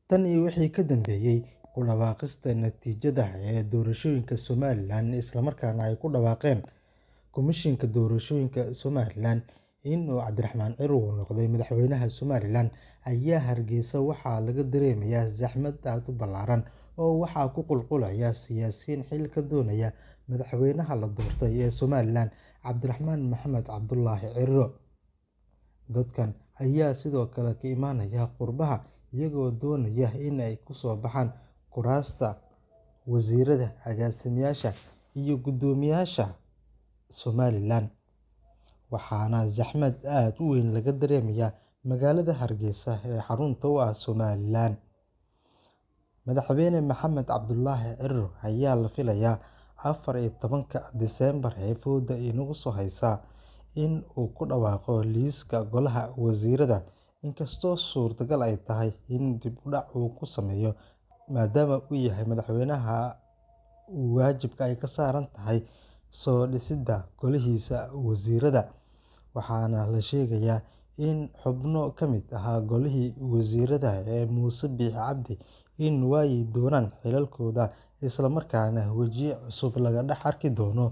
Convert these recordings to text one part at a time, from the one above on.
Tan iyo wixii ka dambeeyay ku dhawaaqista natiijada ee doorashooyinka Somalilan, isla markaana ay ku dhawaaqeen Komishinka Doorashooyinka Somalilan in uu Cabdiraxmaan Ciro noqday madaxweynaha Somalilan, ayaa Hargeysa waxaa laga dareemayaa zaxmad aad u ballaaran oo waxaa ku qulqulaya siyaasiyiin xil ka doonaya madaxweynaha la doortay ee Somalilan, Cabdiraxmaan Maxamed Cabdullaahi Ciro. Dadkan ayaa sidoo kale ka imaanaya qurbaha, iyagoo doonaya in ay ku soo baxaan kuraasta wasiirada, agaasimayaasha iyo guddoomiyeyaasha Somalilan, waxaana zaxmad aad u weyn laga dareemayaa magaalada Hargeysa ee xarunta u ah Somalilan. Madaxweyne Maxamed Cabdullaahi Ciro ayaa la filayaa 14 Diseembar ee fowda inagu soo haysa in uu ku dhawaaqo liiska Golaha Wasiirada, inkastoo suurtagal ay tahay in dib u dhac uu ku sameeyo maadaama uu yahay madaxweynaha waajibka ay ka saaran tahay soo dhisidda golihiisa wasiirada. Waxaana la sheegayaa in xubno ka mid ah golihii wasiirada ee Muuse Biixi Cabdi in waayi doonaan xilalkooda, isla markaana wajiyo cusub laga dhex arki doono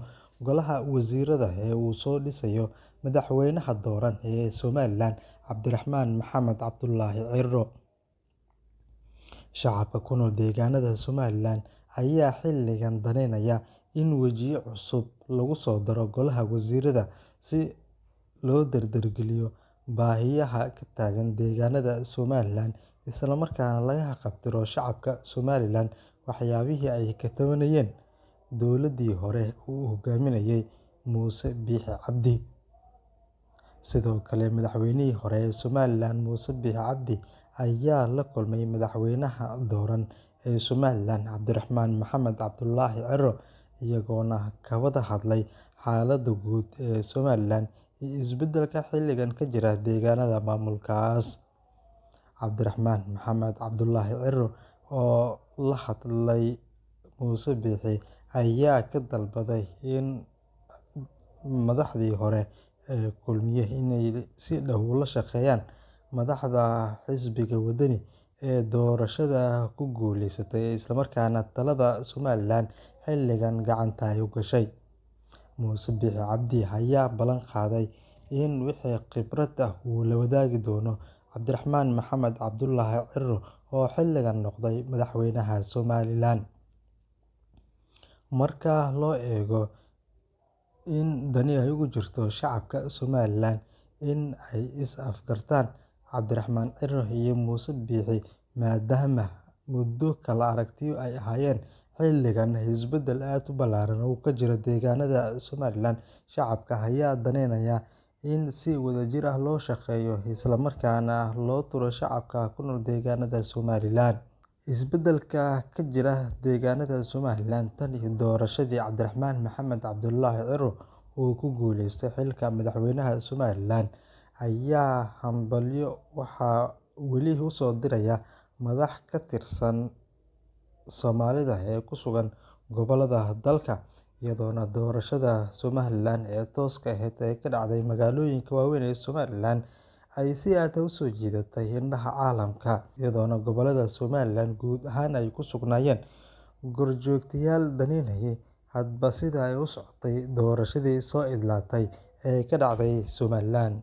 Golaha Wasiirada ee uu soo dhisayo madaxweynaha dooran ee Somalilan, Cabdiraxmaan Maxamed Cabdullaahi Ciro. Shacabka ku nool deegaanada Somalilan ayaa xilligan daneynaya in wajiyo cusub lagu soo daro Golaha Wasiirada si loo dardargeliyo baahiyaha ka taagan deegaanada Somalilan, isla markaana laga haqab-tiro shacabka Somalilan waxyaabihii ay ka tabanayeen dowladdii hore uu hogaaminayay Muuse Biixi Cabdi. Sidoo kale, madaxweynihii hore ee Somalilan Muuse Biixi Cabdi ayaa la kulmay madaxweynaha dooran ee Somalilan, Cabdiraxmaan Maxamed Cabdullaahi Ciro, iyagoona ka wada hadlay xaaladda guud ee Somalilan iyo isbeddelka xilligan ka jira deegaanada maamulkaas. Cabdiraxmaan Maxamed Cabdullaahi Ciro oo la hadlay Muuse Biixi ayaa ka dalbaday in madaxdii hore ee kulmiye inay si dhow ula shaqeeyaan madaxda xisbiga Wadani ee doorashada ku guuleysatay, isla markaana talada Somalilan xilligan gacanta ay u gashay. Muuse Biixi Cabdi ayaa ballan qaaday in wixii khibrad ah uu la wadaagi doono Cabdiraxmaan Maxamed Cabdullaahi Ciro oo xilligan noqday madaxweynaha Somalilan. Marka loo eego in dani ay ugu jirto shacabka Somalilan in ay is afgartaan Cabdiraxmaan Ciro iyo Muuse Biixi, maadaama muddo kala aragtiyo ay ahaayeen, xilligan isbeddel aad u ballaaran oo ka jira deegaanada Somalilan. Shacabka ayaa daneynaya in si wadajir ah loo shaqeeyo, isla markaana loo turo shacabka ku nool deegaanada Somalilan. Isbeddelka ka jira deegaanada Somalilan tan iyo doorashadii Cabdiraxmaan Maxamed Cabdullaahi Ciro uu ku guuleystay xilka madaxweynaha Somalilan ayaa hambalyo waxaa weli u soo diraya madax ka tirsan Soomaalida ee ku sugan gobollada dalka, iyadoona doorashada Somalilan ee tooska ahayd ee ka dhacday magaalooyinka waaweyn ee Somalilan ay si aad ah u soo jiidatay indhaha caalamka, iyadoona gobollada Somalilan guud ahaan ay ku sugnaayeen goobjoogeyaal daneynayay hadba sida ay u socotay doorashadii soo idlaatay ee ka dhacday Somalilan.